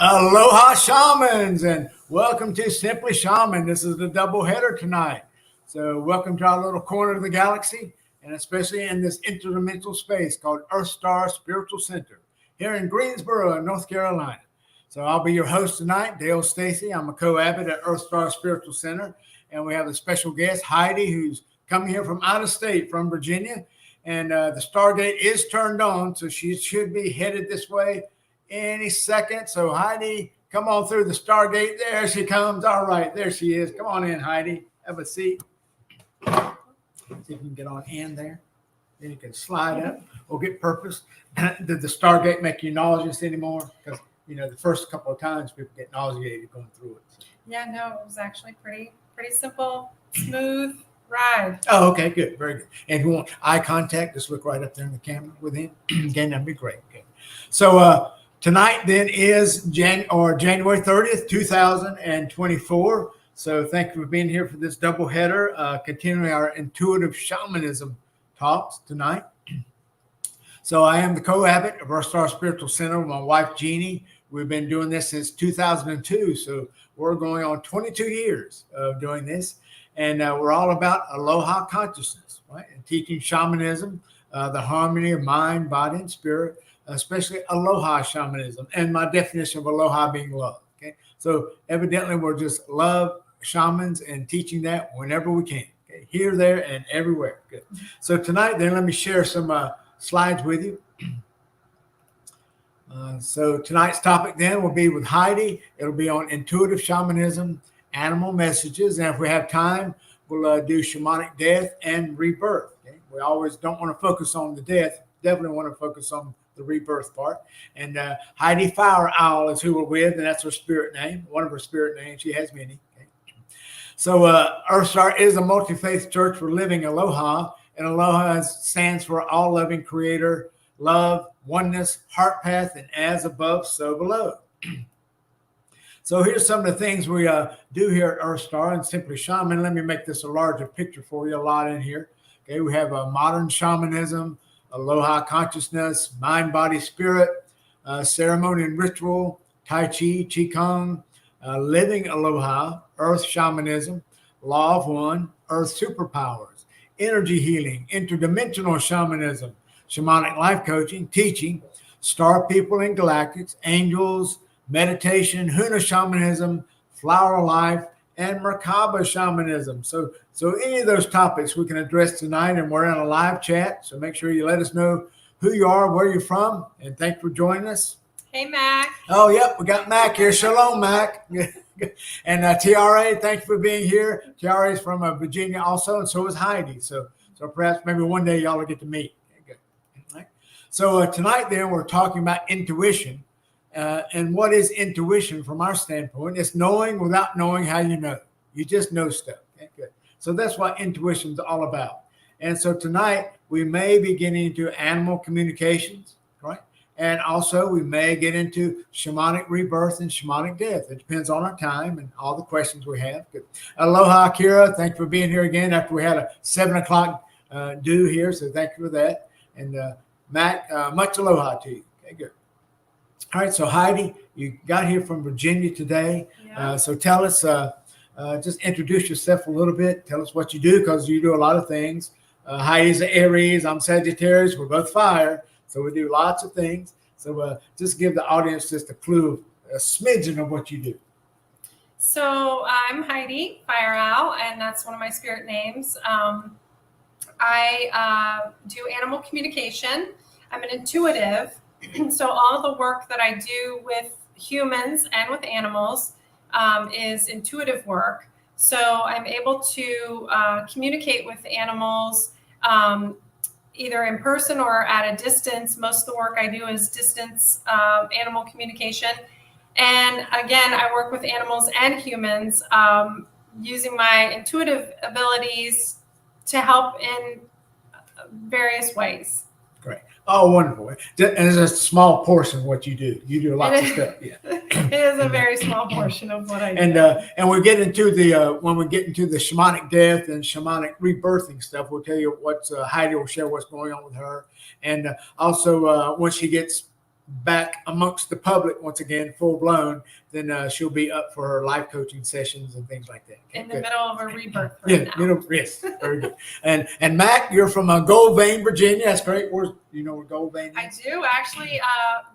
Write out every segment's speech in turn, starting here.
Aloha Shamans, and welcome to Simply Shaman. This is the double header tonight. So welcome to our little corner of the galaxy, and especially in this interdimensional space called EarthStar Spiritual Center here in Greensboro, North Carolina. So I'll be your host tonight, Dale Stacy. I'm a co-abbot at EarthStar Spiritual Center, and we have a special guest, Heidi, who's coming here from out of state, from Virginia. And the Stargate is turned on, so she should be headed this way any second. So Heidi, come on through the Stargate. There she comes. All right, there she is. Come on in, Heidi. Have a seat. See if you can get on in there. Then you can slide up. We'll get purpose. Did the Stargate make you nauseous anymore? Because, you know, the first couple of times people get nauseated going through it. So. Yeah, no, it was actually pretty simple, smooth ride. Oh, okay, good. Very good. And if you want eye contact, just look right up there in the camera with him. Again, that'd be great. Okay. So, tonight then is January 30th, 2024. So thank you for being here for this double header, continuing our intuitive shamanism talks tonight. So I am the co-abbot of EarthStar Spiritual Center with my wife, Jeanne. We've been doing this since 2002. So we're going on 22 years of doing this. And we're all about Aloha consciousness, right? And teaching shamanism, the harmony of mind, body, and spirit, especially Aloha shamanism, and my definition of Aloha being love. Okay, so evidently we're just love shamans and teaching that whenever we can. Okay, here, there, and everywhere. Good. So tonight, then, let me share some slides with you. So tonight's topic then will be with Heidi. It'll be on intuitive shamanism, animal messages, and if we have time, we'll do shamanic death and rebirth. Okay? We always don't want to focus on the death. Definitely want to focus on the rebirth part. And Heidi Fire Owl is who we're with, and that's her spirit name, one of her spirit names. She has many. Okay. So EarthStar is a multi-faith church for living Aloha, and Aloha stands for all loving creator, love, oneness, heart path, and as above, so below. So here's some of the things we do here at EarthStar and Simply Shaman. Let me make this a larger picture for you, a lot in here. Okay, we have a modern shamanism, Aloha consciousness, mind, body, spirit, ceremony and ritual, Tai Chi, Qigong, living Aloha, earth shamanism, law of one, earth superpowers, energy healing, interdimensional shamanism, shamanic life coaching, teaching, star people and galactics, angels, meditation, Huna shamanism, flower life, and Merkaba shamanism. So any of those topics we can address tonight, and we're in a live chat. So make sure you let us know who you are, where you're from, and thanks for joining us. Hey, Mac. Oh, yep, we got Mac here. Shalom, Mac. And TRA, thanks for being here. TRA is from Virginia also, and so is Heidi. So perhaps maybe one day y'all will get to meet. Okay, good. All right. So tonight then we're talking about intuition. And what is intuition from our standpoint? It's knowing without knowing how you know. You just know stuff. Okay, good. So that's what intuition is all about. And so tonight we may be getting into animal communications, right? And also we may get into shamanic rebirth and shamanic death. It depends on our time and all the questions we have. Good. Aloha, Akira. Thanks for being here again after we had a 7 o'clock due here. So thank you for that. And Matt, much aloha to you. Okay, good. All right, so Heidi, you got here from Virginia today. Yeah. So tell us, just introduce yourself a little bit. Tell us what you do, because you do a lot of things. Heidi's an Aries, I'm Sagittarius. We're both fire, so we do lots of things. So just give the audience just a clue, a smidgen of what you do. So I'm Heidi Fire Owl, and that's one of my spirit names. I do animal communication. I'm an intuitive. So all the work that I do with humans and with animals is intuitive work. So I'm able to communicate with animals either in person or at a distance. Most of the work I do is distance animal communication. And again, I work with animals and humans using my intuitive abilities to help in various ways. Great. Oh, wonderful. And it's a small portion of what you do. You do lots of stuff. Yeah. It is a very small portion of what I do. And we get into the, when we get into the shamanic death and shamanic rebirthing stuff, we'll tell you what Heidi will share what's going on with her. And also when she gets back amongst the public once again, full blown, then she'll be up for her life coaching sessions and things like that. Okay, in the middle of a rebirth yeah, right now. yes, very good. And Mac, you're from Gold Vein, Virginia. That's great. Where where Gold Vein is? I do actually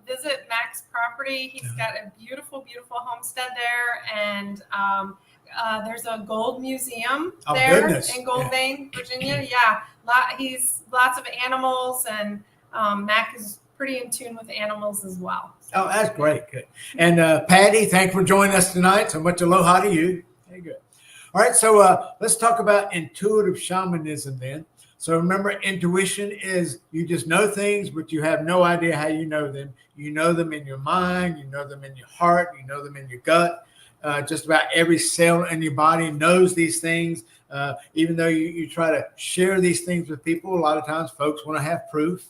visit Mac's property. He's got a beautiful, beautiful homestead there, and there's a gold museum there in Gold Vein, Virginia. Yeah, he's lots of animals, and Mac is pretty in tune with animals as well. Oh, that's great. Good. And Patty, thanks for joining us tonight. So much aloha to you. Very good. All right, so let's talk about intuitive shamanism then. So remember, intuition is you just know things, but you have no idea how you know them. You know them in your mind, you know them in your heart, you know them in your gut. Just about every cell in your body knows these things. Even though you try to share these things with people, a lot of times folks want to have proof.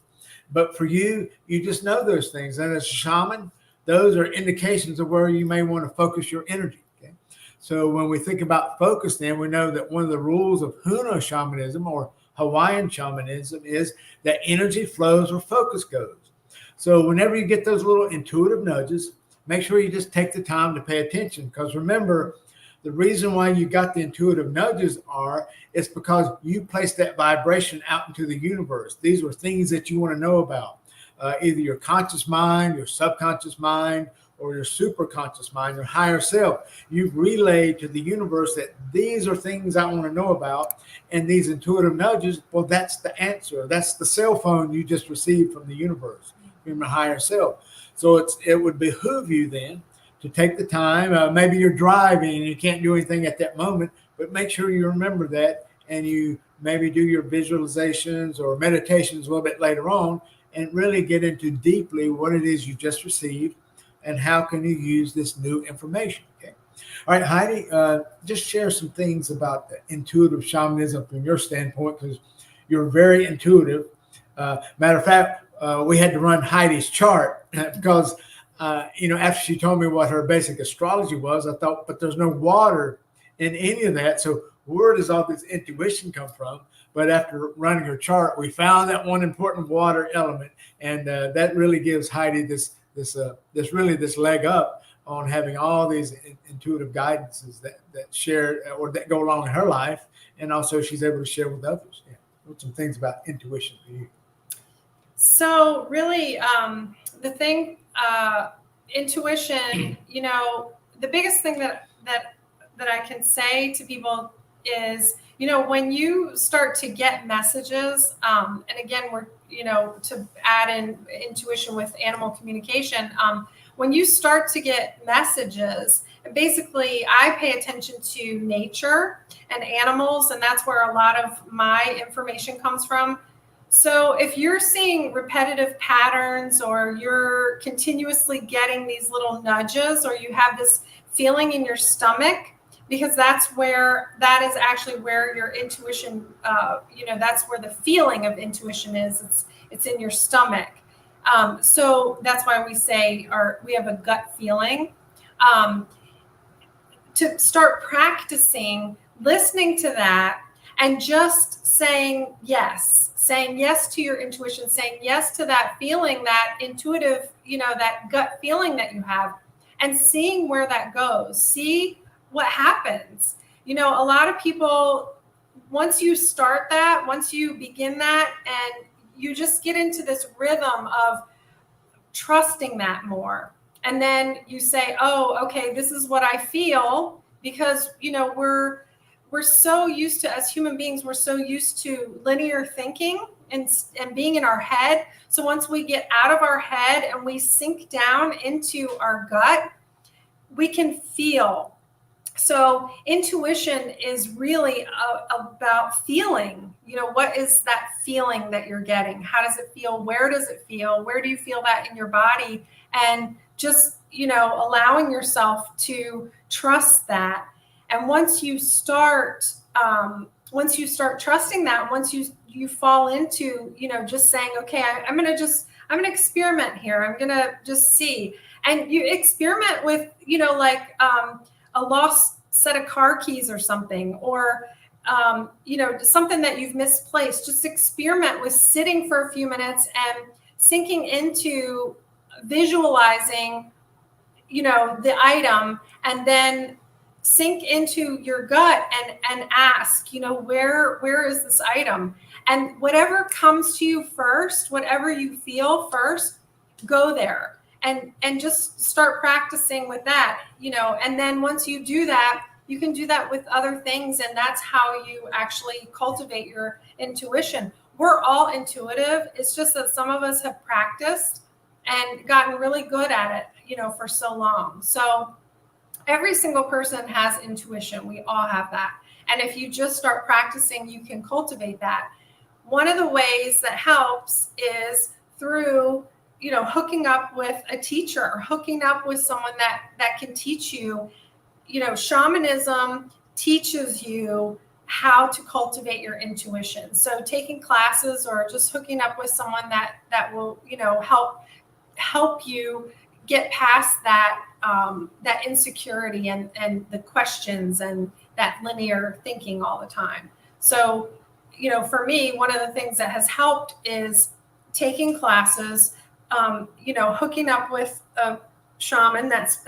But for you, you just know those things. And as a shaman, those are indications of where you may want to focus your energy. Okay? So when we think about focus, then we know that one of the rules of Huna shamanism or Hawaiian shamanism is that energy flows where focus goes. So whenever you get those little intuitive nudges, make sure you just take the time to pay attention. Because remember, the reason why you got the intuitive nudges is because you place that vibration out into the universe. These are things that you want to know about. Either your conscious mind, your subconscious mind, or your superconscious mind, your higher self. You've relayed to the universe that these are things I want to know about. And these intuitive nudges, well, that's the answer. That's the cell phone you just received from the universe, from your higher self. So it would behoove you then to take the time. Maybe you're driving and you can't do anything at that moment, but make sure you remember that, and you maybe do your visualizations or meditations a little bit later on and really get into deeply what it is you just received and how can you use this new information. Okay. All right, Heidi, just share some things about the intuitive shamanism from your standpoint, because you're very intuitive. Matter of fact, we had to run Heidi's chart because after she told me what her basic astrology was, I thought, but there's no water in any of that. So where does all this intuition come from? But after running her chart, we found that one important water element, and that really gives Heidi this leg up on having all these intuitive guidances that share or that go along in her life, and also she's able to share with others. Yeah. Some things about intuition for you. So really, the thing. Intuition, the biggest thing that I can say to people is, when you start to get messages, and again, we're, to add in intuition with animal communication, when you start to get messages, basically I pay attention to nature and animals, and that's where a lot of my information comes from. So if you're seeing repetitive patterns, or you're continuously getting these little nudges, or you have this feeling in your stomach, because that is actually where your intuition, that's where the feeling of intuition is. It's in your stomach. So that's why we say we have a gut feeling. To start practicing listening to that and just saying yes to your intuition, saying yes to that feeling, that intuitive, that gut feeling that you have, and seeing where that goes, see what happens. A lot of people, once you start that, once you begin that, and you just get into this rhythm of trusting that more. And then you say, oh, okay, this is what I feel, because, we're so used to, as human beings, we're so used to linear thinking and being in our head. So once we get out of our head and we sink down into our gut, we can feel. So intuition is really about feeling. What is that feeling that you're getting? How does it feel? Where does it feel? Where do you feel that in your body? And just, allowing yourself to trust that. And once you start trusting that, once you fall into, just saying, okay, I'm going to experiment here. I'm going to just see. And you experiment with, a lost set of car keys or something, or, something that you've misplaced. Just experiment with sitting for a few minutes and sinking into visualizing, the item, and then sink into your gut and ask, where is this item? And whatever comes to you first, whatever you feel first, go there and just start practicing with that, and then once you do that, you can do that with other things. And that's how you actually cultivate your intuition. We're all intuitive. It's just that some of us have practiced and gotten really good at it, for so long. So every single person has intuition. We all have that. And if you just start practicing, you can cultivate that. One of the ways that helps is through, hooking up with a teacher, or hooking up with someone that can teach you. Shamanism teaches you how to cultivate your intuition. So taking classes or just hooking up with someone that will, help you get past that that insecurity and the questions and that linear thinking all the time. So, for me, one of the things that has helped is taking classes, hooking up with a shaman that's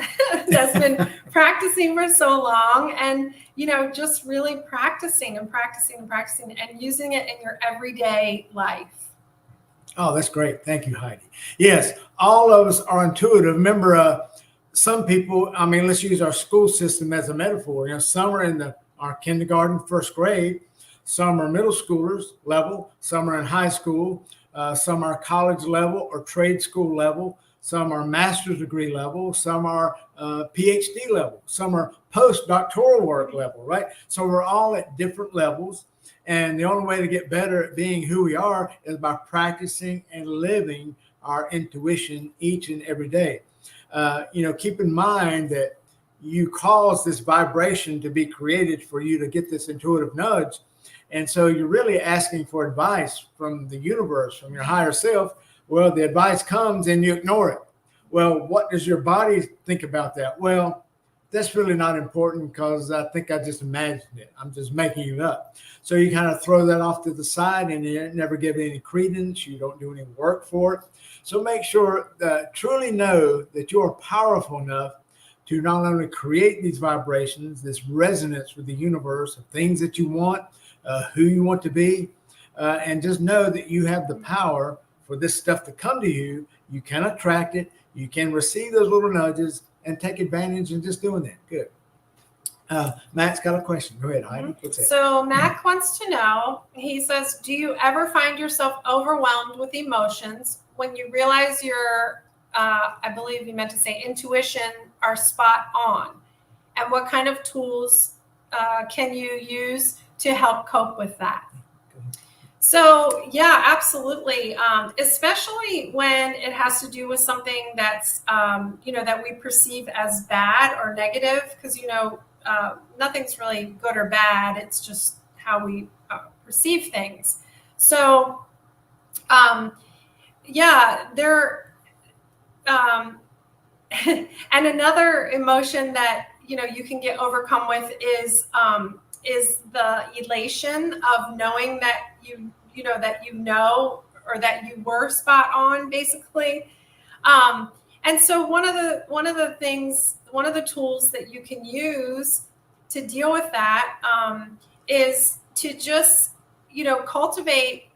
been practicing for so long, and just really practicing and using it in your everyday life. Oh, that's great. Thank you, Heidi. Yes, all of us are intuitive. Remember, some people, let's use our school system as a metaphor. Some are in our kindergarten, first grade, some are middle schoolers level, some are in high school, some are college level or trade school level, some are master's degree level, some are PhD level, some are postdoctoral work level, right? So we're all at different levels. And the only way to get better at being who we are is by practicing and living our intuition each and every day. Keep in mind that you cause this vibration to be created for you to get this intuitive nudge. And so you're really asking for advice from the universe, from your higher self. Well, the advice comes and you ignore it. Well, what does your body think about that? Well, that's really not important because I think I just imagined it. I'm just making it up. So you kind of throw that off to the side and you never give it any credence. You don't do any work for it. So make sure that truly know that you are powerful enough to not only create these vibrations, this resonance with the universe of things that you want, who you want to be, and just know that you have the power for this stuff to come to you. You can attract it. You can receive those little nudges and take advantage in just doing that. Good. Matt's got a question. Go ahead, Heidi. What's that? So Mac wants to know, he says, do you ever find yourself overwhelmed with emotions when you realize your, I believe you meant to say intuition, are spot on? And what kind of tools can you use to help cope with that? So yeah, absolutely. Especially when it has to do with something that's, that we perceive as bad or negative, because, nothing's really good or bad. It's just how we perceive things. So, there, and another emotion that, you can get overcome with is the elation of knowing that or that you were spot on, basically. And so one of the tools that you can use to deal with that is to just, cultivate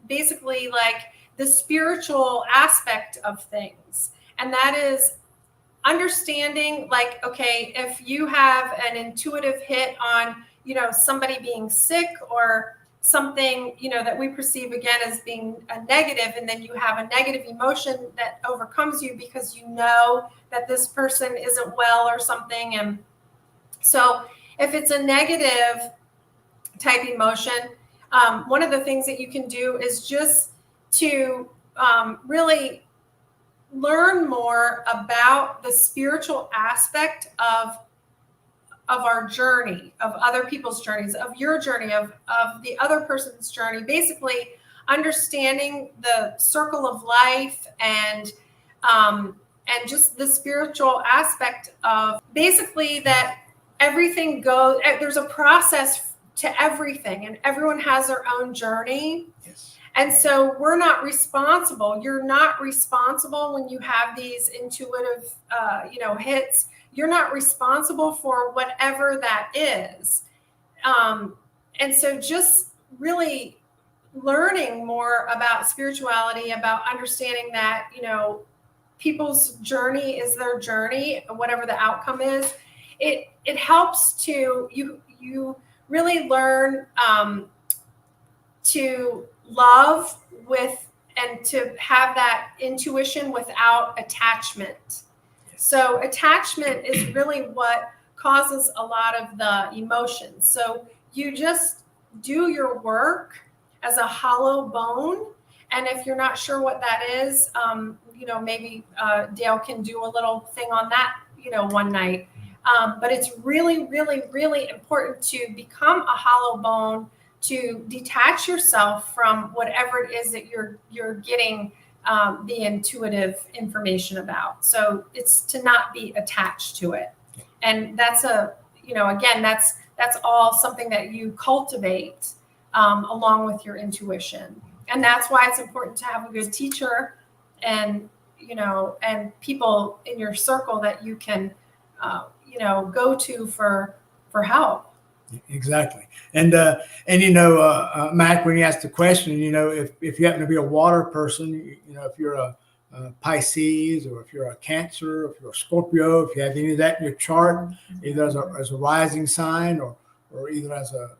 basically like the spiritual aspect of things. And that is understanding, like, okay, if you have an intuitive hit on, somebody being sick or something, that we perceive again as being a negative, and then you have a negative emotion that overcomes you because you know that this person isn't well or something. And so if it's a negative type emotion, one of the things that you can do is just to really learn more about the spiritual aspect of our journey, of other people's journeys, of your journey, of the other person's journey, basically understanding the circle of life and just the spiritual aspect of basically that everything there's a process to everything, and everyone has their own journey. Yes. And so we're not responsible. You're not responsible when you have these intuitive, hits. You're not responsible for whatever that is. And so just really learning more about spirituality, about understanding that, people's journey is their journey, whatever the outcome is. It helps to you really learn to love with and to have that intuition without attachment. So attachment is really what causes a lot of the emotions. So you just do your work as a hollow bone. And if you're not sure what that is, maybe Dale can do a little thing on that, one night. But it's really, really, really important to become a hollow bone, to detach yourself from whatever it is that you're getting the intuitive information about. So it's to not be attached to it. And that's that's all something that you cultivate along with your intuition. And that's why it's important to have a good teacher and people in your circle that you can go to for help. Exactly. And Mac, when you asked the question, if you happen to be a water person, if you're a Pisces, or if you're a Cancer, or if you're a Scorpio, if you have any of that in your chart, either as a rising sign or either as a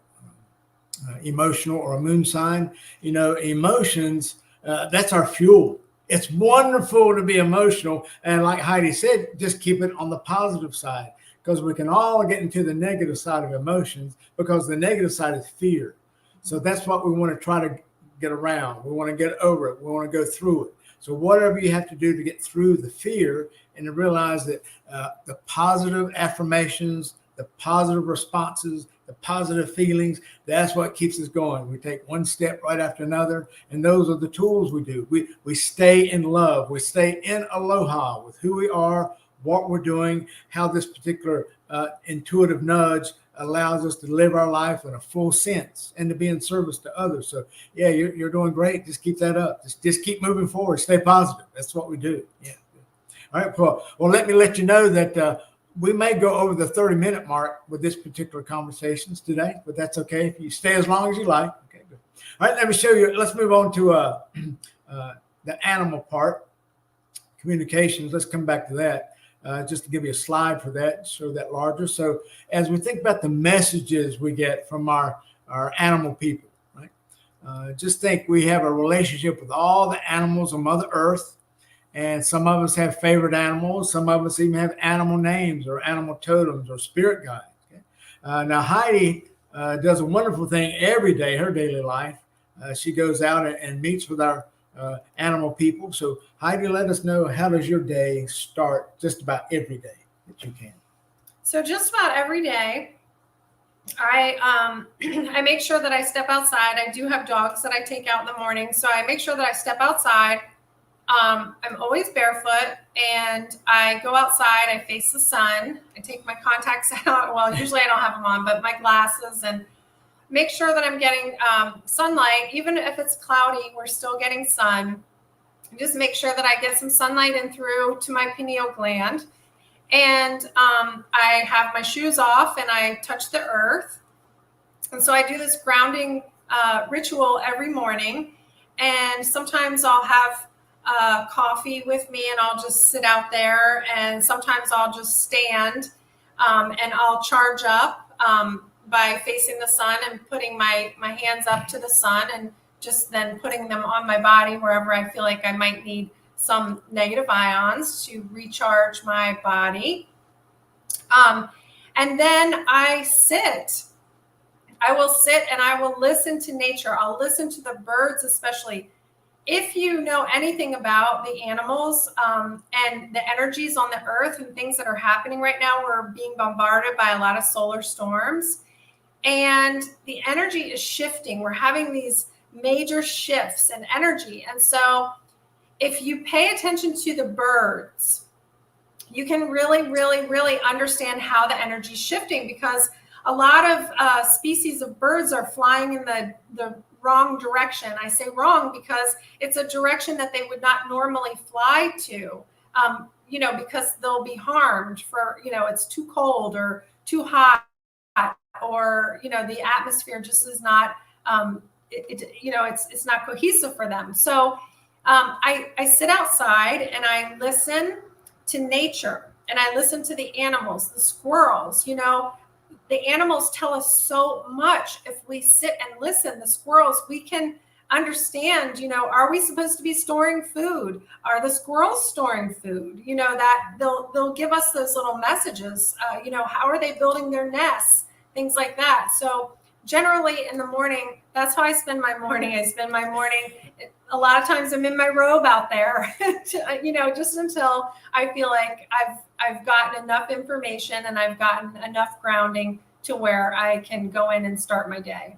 emotional or a moon sign, emotions, that's our fuel. It's wonderful to be emotional. And like Heidi said, just keep it on the positive side, because we can all get into the negative side of emotions, because the negative side is fear. So that's what we want to try to get around. We want to get over it. We want to go through it. So whatever you have to do to get through the fear, and to realize that the positive affirmations, the positive responses, the positive feelings, that's what keeps us going. We take one step right after another, and those are the tools we do. We stay in love. We stay in aloha with who we are, what we're doing, how this particular intuitive nudge allows us to live our life in a full sense and to be in service to others. So yeah, you're doing great. Just keep that up. Just keep moving forward. Stay positive. That's what we do. Yeah. All right, Paul. Well, let me let you know that we may go over the 30-minute mark with this particular conversations today, but that's okay if you stay as long as you like. Okay, good. All right, let me show you. Let's move on to the animal part, communications. Let's come back to that. Just to give you a slide for that, show that larger. So as we think about the messages we get from our animal people, right? Just think we have a relationship with all the animals on Mother Earth. And some of us have favorite animals. Some of us even have animal names or animal totems or spirit guides. Okay? Now, Heidi does a wonderful thing every day, her daily life. She goes out and meets with our animal people. So Heidi, let us know, how does your day start just about every day that you can? So just about every day, I make sure that I step outside. I do have dogs that I take out in the morning. So I make sure that I step outside. I'm always barefoot, and I go outside, I face the sun. I take my contacts out. Well, usually I don't have them on, but my glasses, and make sure that I'm getting sunlight. Even if it's cloudy, we're still getting sun. Just make sure that I get some sunlight in through to my pineal gland. And I have my shoes off and I touch the earth. And so I do this grounding ritual every morning. And sometimes I'll have coffee with me and I'll just sit out there. And sometimes I'll just stand and I'll charge up by facing the sun and putting my hands up to the sun, and just then putting them on my body wherever I feel like I might need some negative ions to recharge my body. And then I sit. I will sit and I will listen to nature. I'll listen to the birds, especially. If you know anything about the animals and the energies on the earth and things that are happening right now, we're being bombarded by a lot of solar storms, and the energy is shifting. We're having these major shifts in energy. And so if you pay attention to the birds, you can really, really, really understand how the energy is shifting, because a lot of species of birds are flying in the wrong direction. I say wrong because it's a direction that they would not normally fly to, because they'll be harmed for, it's too cold or too hot, or, the atmosphere just is not, it's not cohesive for them. So I sit outside and I listen to nature, and I listen to the animals, the squirrels. The animals tell us so much. If we sit and listen, the squirrels, we can understand, are we supposed to be storing food? Are the squirrels storing food? That they'll give us those little messages. How are they building their nests? Things like that. So generally in the morning, that's how I spend my morning. A lot of times I'm in my robe out there, just until I feel like I've gotten enough information and I've gotten enough grounding to where I can go in and start my day.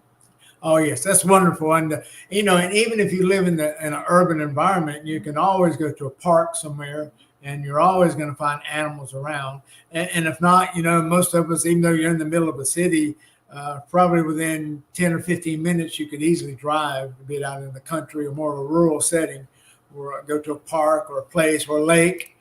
Oh yes, that's wonderful. And and even if you live in an urban environment, you can always go to a park somewhere, and you're always going to find animals around. And if not, most of us, even though you're in the middle of a city, probably within 10 or 15 minutes, you could easily drive a bit out in the country or more of a rural setting, or go to a park or a place or a lake,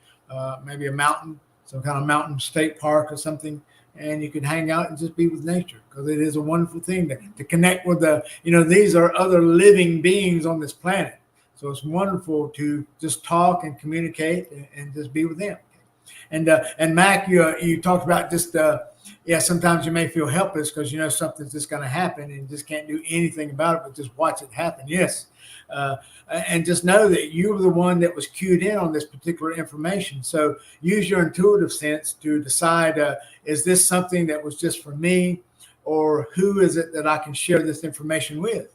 maybe a mountain, some kind of mountain state park or something. And you can hang out and just be with nature, because it is a wonderful thing to connect with these are other living beings on this planet. So it's wonderful to just talk and communicate and just be with them. And Mac, you talked about just, sometimes you may feel helpless because, something's just going to happen and you just can't do anything about it, but just watch it happen. Yes. And just know that you were the one that was cued in on this particular information. So use your intuitive sense to decide, is this something that was just for me, or who is it that I can share this information with?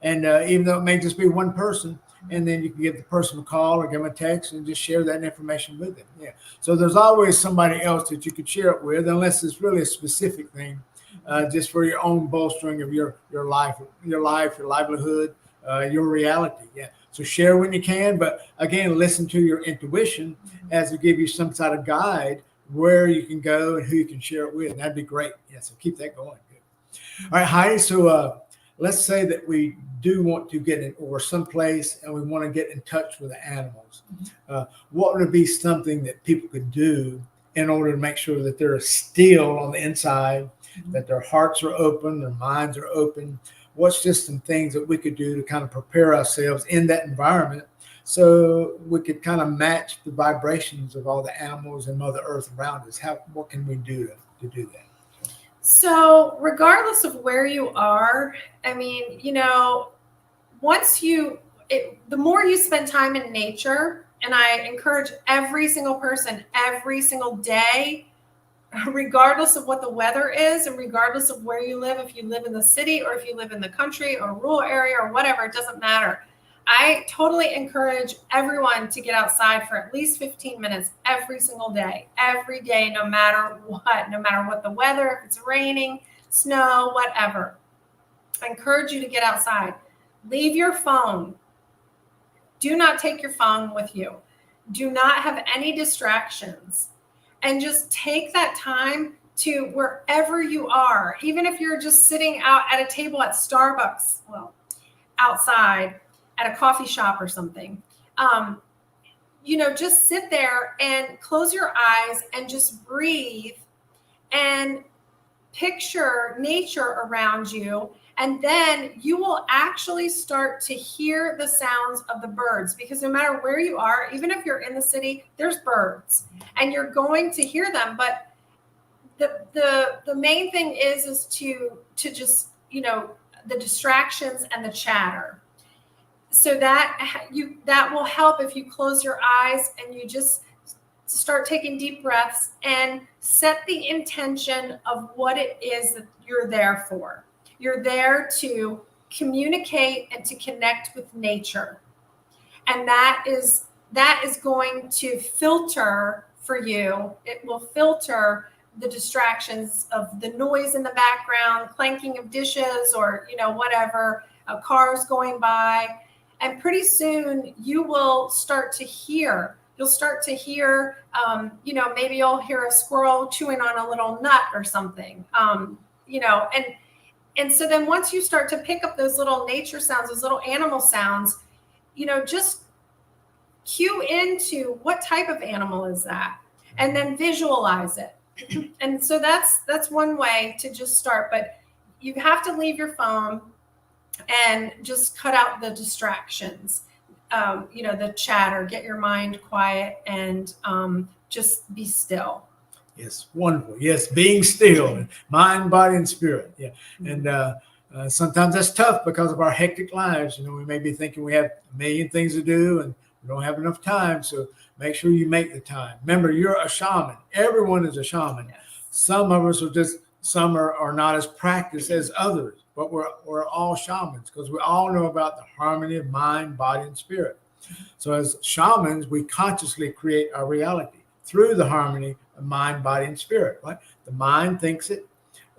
And even though it may just be one person, and then you can give the person a call or give them a text and just share that information with them. Yeah. So there's always somebody else that you could share it with, unless it's really a specific thing, just for your own bolstering of your life, your livelihood, your reality. Yeah. So share when you can, but again, listen to your intuition as to give you some sort of guide where you can go and who you can share it with. And that'd be great. Yeah. So keep that going. Good. All right, Heidi. So let's say that we do want to get in or someplace and we want to get in touch with the animals. What would be something that people could do in order to make sure that they're still on the inside, that their hearts are open, their minds are open? What's just some things that we could do to kind of prepare ourselves in that environment so we could kind of match the vibrations of all the animals and Mother Earth around us? What can we do to do that? So regardless of where you are, I mean, the more you spend time in nature, and I encourage every single person every single day, regardless of what the weather is and regardless of where you live, if you live in the city or if you live in the country or rural area or whatever, it doesn't matter. I totally encourage everyone to get outside for at least 15 minutes every single day, no matter what the weather, if it's raining, snow, whatever. I encourage you to get outside. Leave your phone. Do not take your phone with you. Do not have any distractions. And just take that time to wherever you are, even if you're just sitting out at a table at Starbucks, outside at a coffee shop or something, just sit there and close your eyes and just breathe and picture nature around you. And then you will actually start to hear the sounds of the birds, because no matter where you are, even if you're in the city, there's birds and you're going to hear them. But the main thing is to just, the distractions and the chatter. So that will help if you close your eyes and you just start taking deep breaths and set the intention of what it is that you're there for. You're there to communicate and to connect with nature. And that is going to filter for you. It will filter the distractions of the noise in the background, clanking of dishes or, whatever, cars going by. And pretty soon you will start to hear, maybe you'll hear a squirrel chewing on a little nut or something, and And so then once you start to pick up those little nature sounds, those little animal sounds, just cue into what type of animal is that, and then visualize it. And so that's one way to just start, but you have to leave your phone and just cut out the distractions, the chatter, get your mind quiet, and just be still. Yes, wonderful. Yes, being still, mind, body, and spirit. Yeah, and sometimes that's tough because of our hectic lives. We may be thinking we have a million things to do and we don't have enough time. So make sure you make the time. Remember, you're a shaman. Everyone is a shaman. Yes. Some of us some are not as practiced as others, but we're all shamans because we all know about the harmony of mind, body, and spirit. So as shamans, we consciously create our reality through the harmony of mind, body, and spirit. Right? The mind thinks it,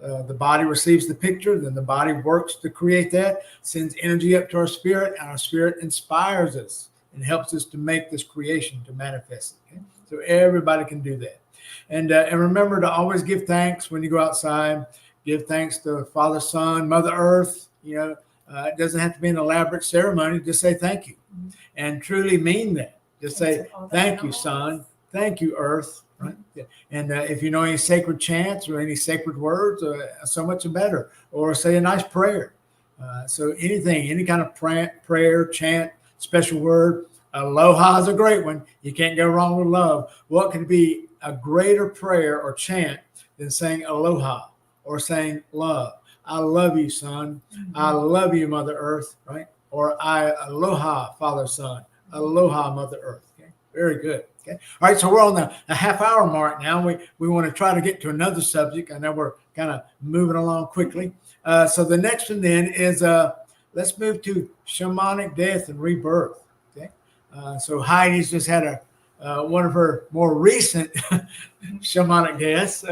the body receives the picture, then the body works to create that, sends energy up to our spirit, and our spirit inspires us and helps us to make this creation, to manifest it. Okay? So everybody can do that. And remember to always give thanks when you go outside. Give thanks to Father, Son, Mother Earth. It doesn't have to be an elaborate ceremony. Just say thank you, and truly mean that. Just say thank you, Son. Thank you, Earth. Right? Yeah. And if you know any sacred chants or any sacred words, so much the better. Or say a nice prayer. So anything, any kind of prayer, chant, special word. Aloha is a great one. You can't go wrong with love. What could be a greater prayer or chant than saying aloha or saying love? I love you, son. I love you, Mother Earth, right? Or I aloha, Father, Son. Aloha, Mother Earth. Okay, very good. Okay, all right. So we're on the half-hour mark now. We want to try to get to another subject. I know we're kind of moving along quickly. So the next one then is let's move to shamanic death and rebirth. Okay, so Heidi's just had one of her more recent shamanic deaths.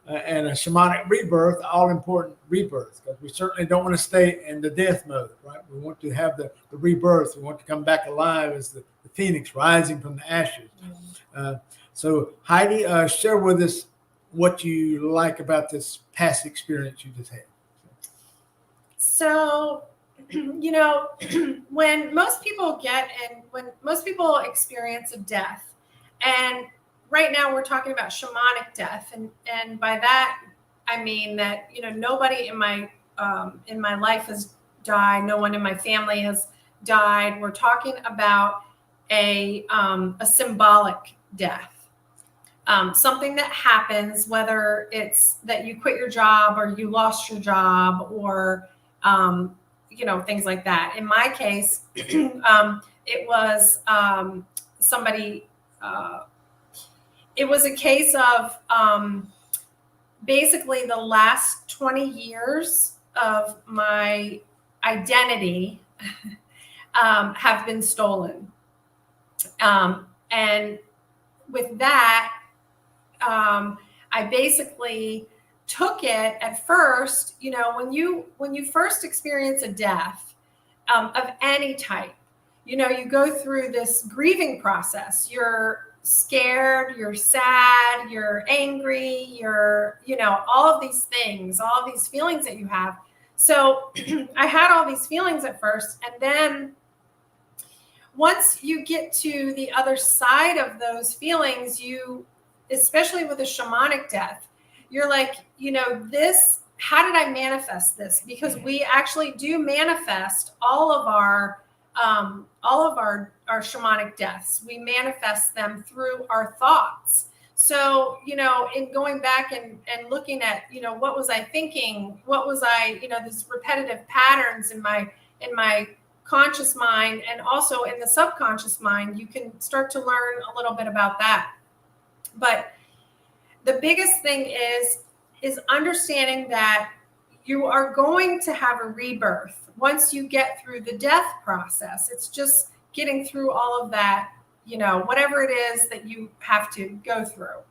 And a shamanic rebirth, all important rebirth, because we certainly don't want to stay in the death mode, right? We want to have the rebirth. We want to come back alive as the phoenix rising from the ashes. So Heidi, share with us what you like about this past experience you just had. So, when most people experience a death, and right now we're talking about shamanic death, and by that I mean that nobody in my life has died, no one in my family has died. We're talking about a symbolic death, something that happens, whether it's that you quit your job or you lost your job, or things like that. In my case, it was somebody. It was a case of basically the last 20 years of my identity have been stolen. And with that, I basically took it at first, when you first experience a death of any type, you go through this grieving process. You're scared, you're sad, you're angry, you're, all of these things, all of these feelings that you have. So I had all these feelings at first, and then once you get to the other side of those feelings, especially with a shamanic death, you're like, how did I manifest this? Because we actually do manifest all of our shamanic deaths. We manifest them through our thoughts. So, in going back and looking at, what was I thinking? What was I, these repetitive patterns in my conscious mind, and also in the subconscious mind, you can start to learn a little bit about that. But the biggest thing is understanding that you are going to have a rebirth once you get through the death process. It's just getting through all of that, whatever it is that you have to go through.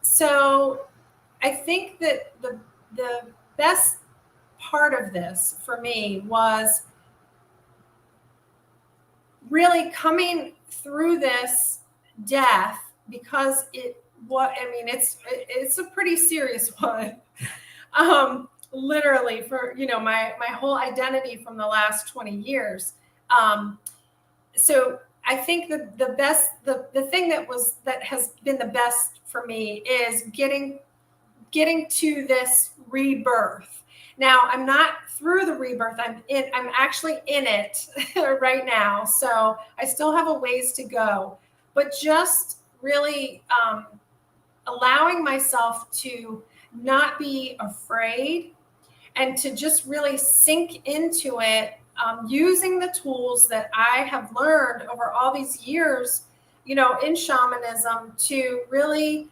So I think that the best part of this for me was really coming through this death, because it's a pretty serious one. literally for, my whole identity from the last 20 years. So I think the thing that has been the best for me is getting to this rebirth. Now I'm not through the rebirth. I'm actually in it right now. So I still have a ways to go, but just really allowing myself to not be afraid and to just really sink into it, using the tools that I have learned over all these years, in shamanism to really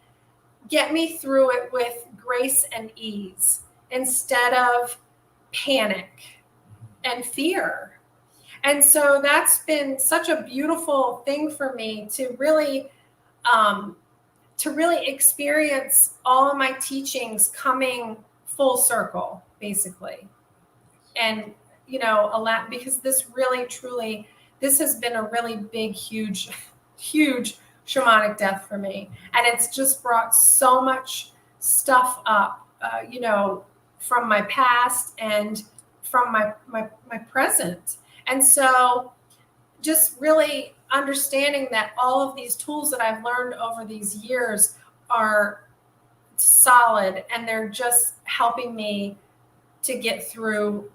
get me through it with grace and ease instead of panic and fear. And so that's been such a beautiful thing for me to really experience all of my teachings coming full circle, basically. And, because this really, truly, this has been a really big, huge, huge shamanic death for me. And it's just brought so much stuff up, from my past and from my present. And so just really understanding that all of these tools that I've learned over these years are solid, and they're just helping me to get through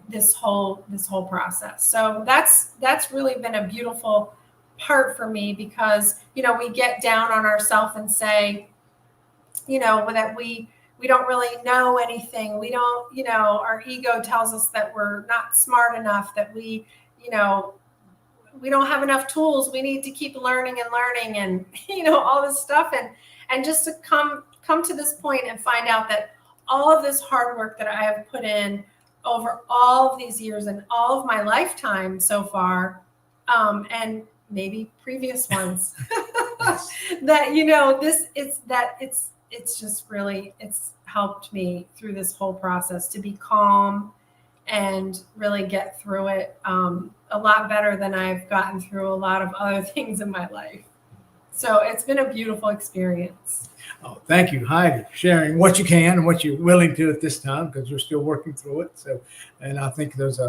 this whole process. So that's really been a beautiful part for me, because we get down on ourselves and say that we don't really know anything. We don't, our ego tells us that we're not smart enough, that we don't have enough tools. We need to keep learning and all this stuff, and just to come to this point and find out that all of this hard work that I have put in over all of these years and all of my lifetime so far, and maybe previous ones, that it's just really, it's helped me through this whole process to be calm and really get through it a lot better than I've gotten through a lot of other things in my life. So it's been a beautiful experience. Oh, thank you, Heidi, for sharing what you can and what you're willing to at this time, because you're still working through it. So, and I think there's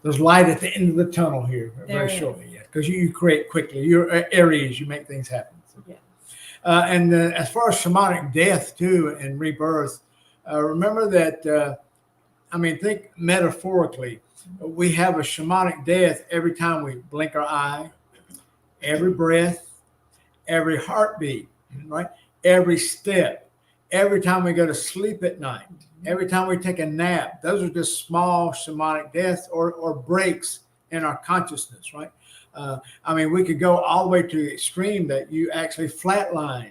light at the end of the tunnel here very shortly, yeah, because you create quickly. You're Aries, you make things happen. So. Yeah. And as far as shamanic death too and rebirth, remember that. Think metaphorically. We have a shamanic death every time we blink our eye, every breath, every heartbeat, right? Every step, every time we go to sleep at night, every time we take a nap. Those are just small shamanic deaths or breaks in our consciousness, right? We could go all the way to the extreme that you actually flatline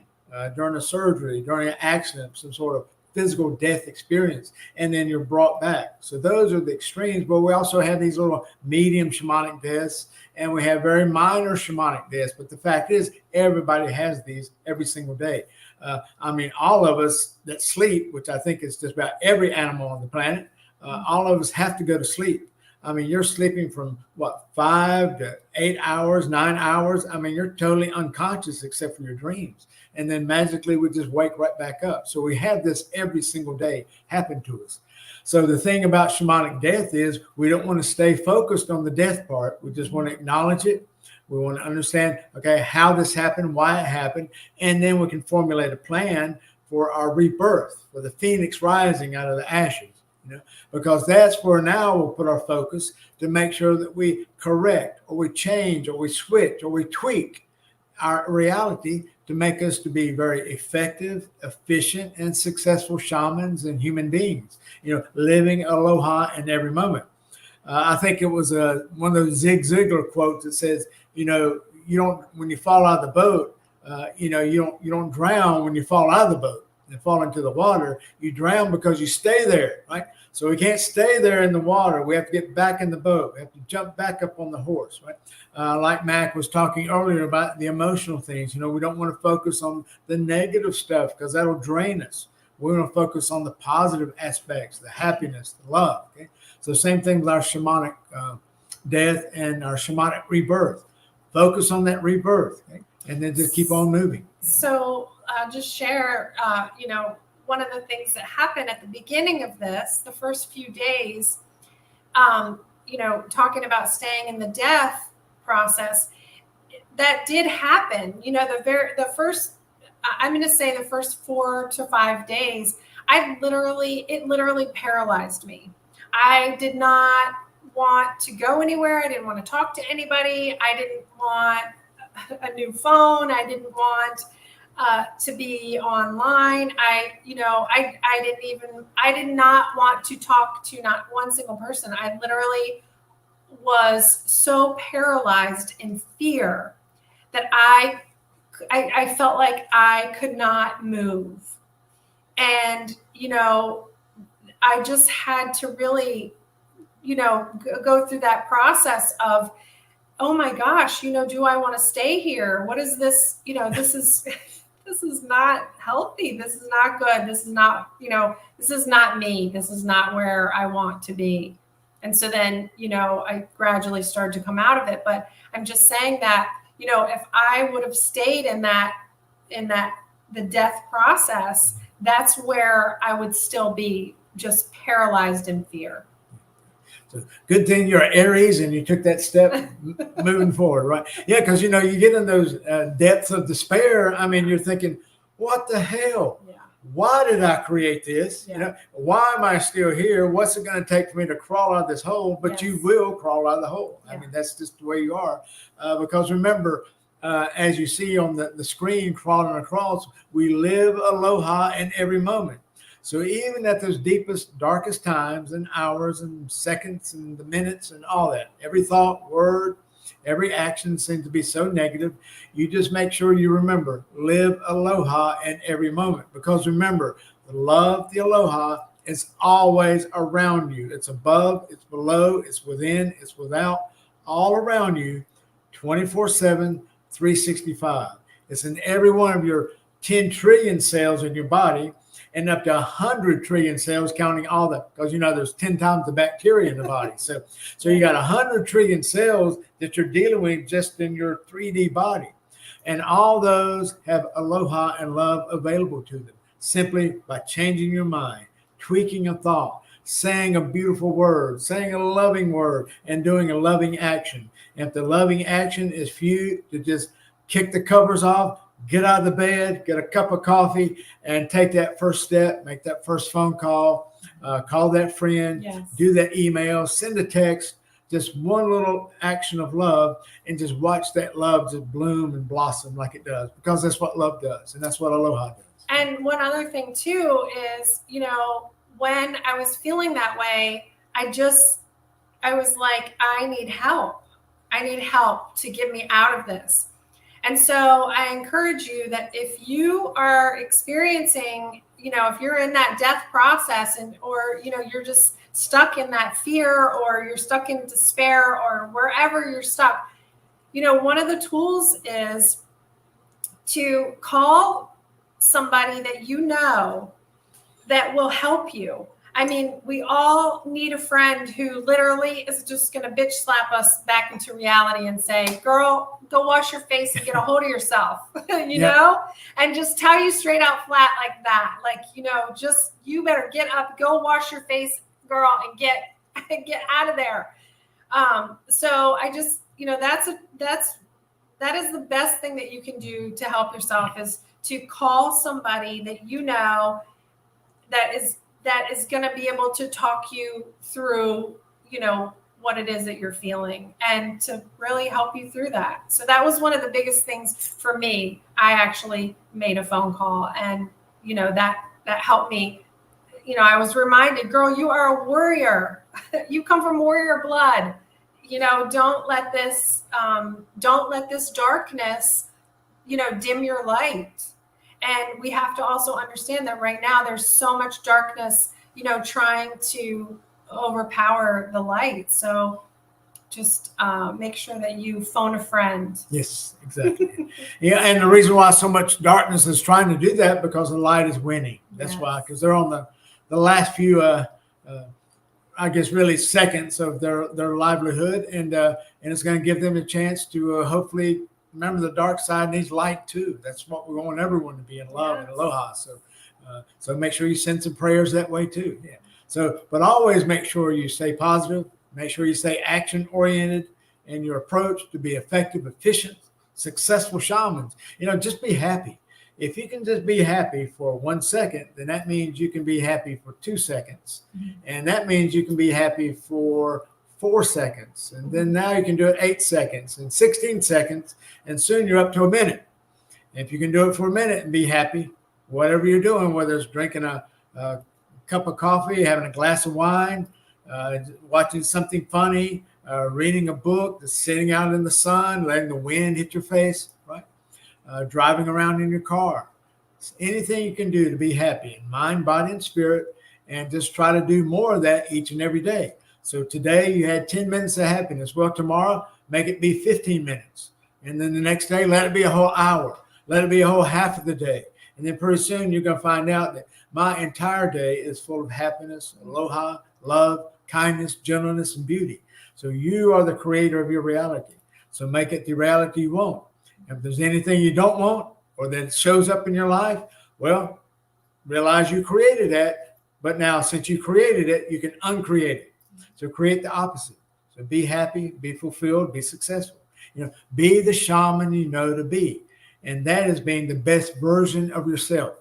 during a surgery, during an accident, some sort of physical death experience, and then you're brought back. So those are the extremes, but we also have these little medium shamanic deaths, and we have very minor shamanic deaths. But the fact is, everybody has these every single day. All of us that sleep, which I think is just about every animal on the planet, all of us have to go to sleep. You're sleeping from 5 to 8 hours, 9 hours. You're totally unconscious except for your dreams. And then magically we just wake right back up. So we have this every single day happen to us. So the thing about shamanic death is we don't want to stay focused on the death part. We just want to acknowledge it. We want to understand, okay, how this happened, why it happened, and then we can formulate a plan for our rebirth, for the phoenix rising out of the ashes. Because that's where now we'll put our focus to make sure that we correct or we change or we switch or we tweak our reality to make us to be very effective, efficient, and successful shamans and human beings, living aloha in every moment. I think it was one of those Zig Ziglar quotes that says, you don't, when you fall out of the boat, you don't drown when you fall out of the boat and fall into the water. You drown because you stay there, right? So we can't stay there in the water. We have to get back in the boat. We have to jump back up on the horse, right? Like Mac was talking earlier about the emotional things. We don't want to focus on the negative stuff because that'll drain us. We want to focus on the positive aspects, the happiness, the love. Okay? So same thing with our shamanic death and our shamanic rebirth. Focus on that rebirth, okay? And then just keep on moving. So just share, one of the things that happened at the beginning of this, the first few days, talking about staying in the death process, that did happen. The first, I'm going to say the first 4 to 5 days, it literally paralyzed me. I did not want to go anywhere. I didn't want to talk to anybody. I didn't want a new phone. I didn't want to be online. I did not want to talk to not one single person. I literally was so paralyzed in fear that I felt like I could not move. And, I just had to really, go through that process of, oh my gosh, do I want to stay here? What is this? This is not healthy. This is not good. This is not, this is not me. This is not where I want to be. And so then, I gradually started to come out of it. But I'm just saying that, if I would have stayed in the death process, that's where I would still be just paralyzed in fear. So good thing you're Aries and you took that step moving forward, right? Yeah, because you get in those depths of despair. I mean, you're thinking, what the hell? Yeah. Why did I create this? Yeah. Why am I still here? What's it going to take for me to crawl out of this hole? But you will crawl out of the hole. Yeah. I mean, that's just the way you are. Because remember, as you see on the screen crawling across, we live aloha in every moment. So even at those deepest, darkest times and hours and seconds and the minutes and all that, every thought, word, every action seems to be so negative. You just make sure you remember, live aloha in every moment. Because remember, the love, the aloha is always around you. It's above, it's below, it's within, it's without, all around you, 24/7, 365. It's in every one of your 10 trillion cells in your body, and up to 100 trillion cells, counting all that, because there's 10 times the bacteria in the body. So you got 100 trillion cells that you're dealing with just in your 3D body. And all those have aloha and love available to them simply by changing your mind, tweaking a thought, saying a beautiful word, saying a loving word, and doing a loving action. And if the loving action is for you to just kick the covers off, get out of the bed, get a cup of coffee, and take that first step, make that first phone call, call that friend, yes, do that email, send a text, just one little action of love, and just watch that love just bloom and blossom like it does, because that's what love does, and that's what aloha does. And one other thing too is, when I was feeling that way, I was like, I need help. I need help to get me out of this. And so I encourage you that if you are experiencing, if you're in that death process or you're just stuck in that fear, or you're stuck in despair, or wherever you're stuck, one of the tools is to call somebody that that will help you. I mean, we all need a friend who literally is just going to bitch slap us back into reality and say, girl, go wash your face and get a hold of yourself, and just tell you straight out flat like that. Like, just, you better get up, go wash your face, girl, and get out of there. So I just, that is the best thing that you can do to help yourself, is to call somebody that is going to be able to talk you through, what it is that you're feeling, and to really help you through that. So that was one of the biggest things for me. I actually made a phone call, and, that helped me. I was reminded, girl, you are a warrior. You come from warrior blood. Don't let this darkness, dim your light. And we have to also understand that right now there's so much darkness, trying to overpower the light. So just make sure that you phone a friend. Yes, exactly. Yeah, and the reason why so much darkness is trying to do that, because the light is winning. That's why, because they're on the last few, I guess, really seconds of their livelihood, and it's going to give them a chance to hopefully. Remember, the dark side needs light too. That's what we want everyone to be, in love and aloha. So So make sure you send some prayers that way too. Yeah. So, but always make sure you stay positive, make sure you stay action oriented in your approach to be effective, efficient, successful shamans. Just be happy. If you can just be happy for 1 second, then that means you can be happy for 2 seconds. And that means you can be happy for 4 seconds. And then now you can do it 8 seconds and 16 seconds. And soon you're up to a minute. And if you can do it for a minute and be happy, whatever you're doing, whether it's drinking a cup of coffee, having a glass of wine, watching something funny, reading a book, just sitting out in the sun, letting the wind hit your face, right? Driving around in your car. Anything you can do to be happy in mind, body, and spirit, and just try to do more of that each and every day. So today you had 10 minutes of happiness. Well, tomorrow, make it be 15 minutes. And then the next day, let it be a whole hour. Let it be a whole half of the day. And then pretty soon you're going to find out that my entire day is full of happiness, aloha, love, kindness, gentleness, and beauty. So you are the creator of your reality. So make it the reality you want. If there's anything you don't want or that shows up in your life, well, realize you created that. But now since you created it, you can uncreate it. So create the opposite. So be happy, be fulfilled, be successful. Be the shaman you know to be. And that is being the best version of yourself.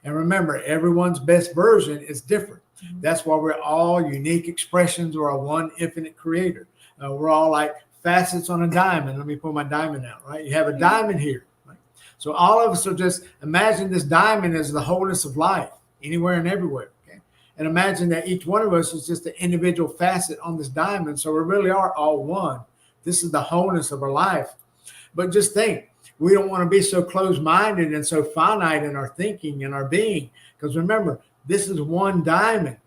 And remember, everyone's best version is different. That's why we're all unique expressions of our one infinite creator. We're all like facets on a diamond. Let me pull my diamond out, right? You have a diamond here, right? So all of us are just, imagine this diamond as the wholeness of life, anywhere and everywhere. Okay? And imagine that each one of us is just an individual facet on this diamond. So we really are all one. This is the wholeness of our life. But just think, we don't want to be so closed-minded and so finite in our thinking and our being. Because remember, this is one diamond.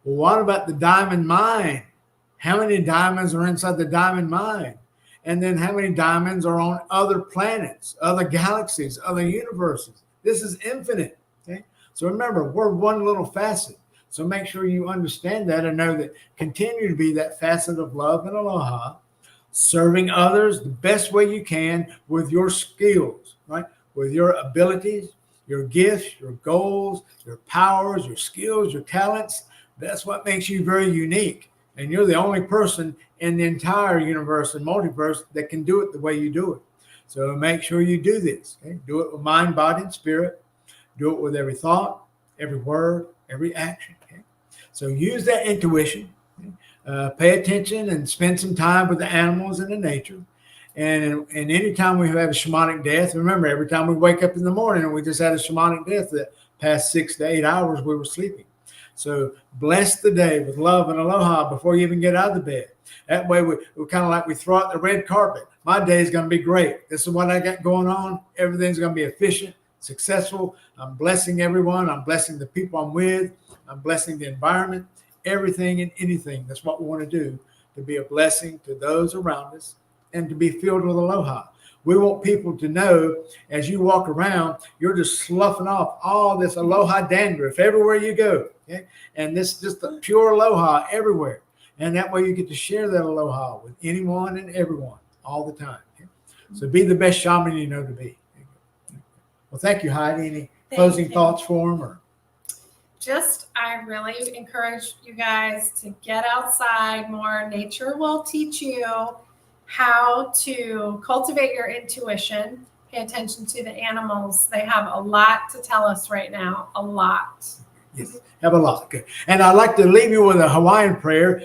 Well, what about the diamond mind? How many diamonds are inside the diamond mind? And then how many diamonds are on other planets, other galaxies, other universes? This is infinite. Okay? So remember, we're one little facet. So make sure you understand that and know that continue to be that facet of love and aloha, serving others the best way you can with your skills, right? With your abilities, your gifts, your goals, your powers, your skills, your talents. That's what makes you very unique. And you're the only person in the entire universe and multiverse that can do it the way you do it. So make sure you do this. Okay? Do it with mind, body, and spirit. Do it with every thought, every word, every action. Okay? So use that intuition. Okay? Pay attention and spend some time with the animals and the nature. And anytime we have a shamanic death, remember, every time we wake up in the morning and we just had a shamanic death, the past 6 to 8 hours we were sleeping. So bless the day with love and aloha before you even get out of the bed. That way we're kind of like we throw out the red carpet. My day is going to be great. This is what I got going on. Everything's going to be efficient, successful. I'm blessing everyone. I'm blessing the people I'm with. I'm blessing the environment, everything and anything. That's what we want to do, to be a blessing to those around us and to be filled with aloha. We want people to know as you walk around, you're just sloughing off all this aloha dandruff everywhere you go. Okay? And this just the pure aloha everywhere. And that way you get to share that aloha with anyone and everyone all the time. Okay? So be the best shaman you know to be. Well, thank you, Heidi. Any closing thoughts for them? Or? I really encourage you guys to get outside more. Nature will teach you how to cultivate your intuition. Pay attention to the animals. They have a lot to tell us right now. A lot. Yes, have a lot. Good. And I'd like to leave you with a Hawaiian prayer.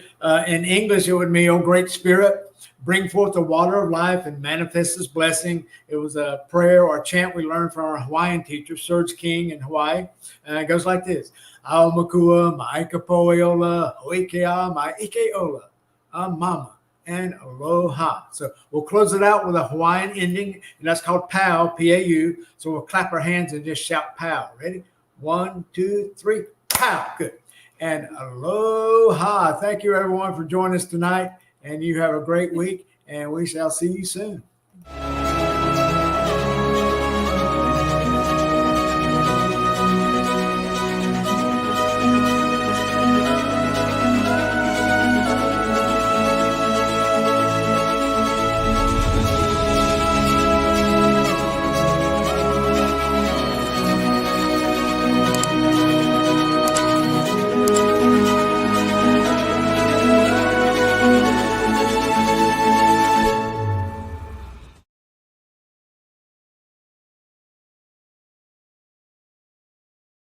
In English, it would mean, "O Great Spirit, bring forth the water of life and manifest this blessing." It was a prayer or a chant we learned from our Hawaiian teacher, Serge King in Hawaii. And it goes like this. "Ao makua ma'aikapoeola, hoikea ma'ikeola, amama, and aloha." So we'll close it out with a Hawaiian ending, and that's called POW, P-A-U. So we'll clap our hands and just shout POW. Ready? 1, 2, 3, POW. Good. And aloha. Thank you, everyone, for joining us tonight. And you have a great week, and we shall see you soon.